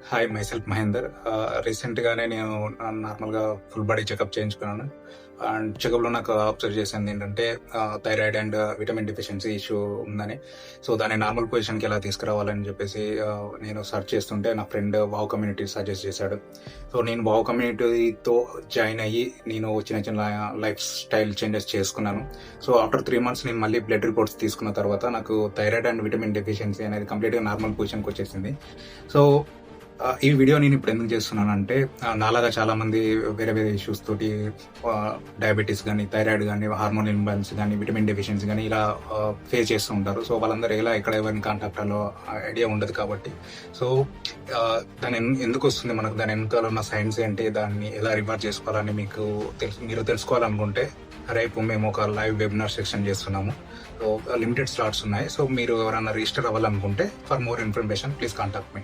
Hi, myself Mahender. రీసెంట్‌గానే నేను నార్మల్‌గా ఫుల్ బాడీ చెకప్ చేయించుకున్నాను. అండ్ చెకప్‌లో నాకు అబ్జర్వ్ చేసింది ఏంటంటే thyroid and vitamin deficiency issue ఉందని. సో, దాన్ని నార్మల్ పొజిషన్‌కి ఎలా తీసుకురావాలని చెప్పేసి నేను సెర్చ్ చేస్తుంటే నా ఫ్రెండ్ వావ్ కమ్యూనిటీ సజెస్ట్ చేశాడు. సో, నేను వావ్ కమ్యూనిటీతో జాయిన్ అయ్యి నేను చిన్న చిన్న లైఫ్ స్టైల్ చేంజెస్ చేసుకున్నాను. సో, ఆఫ్టర్ 3 మంత్స్ నేను మళ్ళీ బ్లడ్ రిపోర్ట్స్ తీసుకున్న తర్వాత నాకు థైరాయిడ్ అండ్ విటమిన్ డెఫిషియన్సీ అనేది కంప్లీట్‌గా నార్మల్ పొజిషన్‌కి వచ్చేసింది. సో, ఈ వీడియో నేను ఇప్పుడు ఎందుకు చేస్తున్నానంటే నాలాగా చాలా మంది వేరే వేరే ఇష్యూస్ తోటి డయాబెటీస్ కానీ, థైరాయిడ్ కానీ, హార్మోన్ ఇంబాలెన్స్ కానీ, విటమిన్ డెఫిషియన్సీ కానీ ఇలా ఫేస్ చేస్తూ ఉంటారు. సో, వాళ్ళందరూ ఎలా ఎక్కడ ఎవరిని కాంటాక్ట్ అవ్వాలో ఐడియా ఉండదు కాబట్టి. సో, దాని ఎందుకు వస్తుంది మనకు, దాని వెనకాల ఉన్న సైన్స్ ఏంటి, దాన్ని ఎలా రివర్స్ చేసుకోవాలని మీరు తెలుసుకోవాలనుకుంటే రేపు మేము ఒక లైవ్ వెబినార్ సెక్షన్ చేస్తున్నాము. సో, లిమిటెడ్ స్లాట్స్ ఉన్నాయి. సో, మీరు ఎవరైనా రిజిస్టర్ అవ్వాలనుకుంటే for more information please contact me.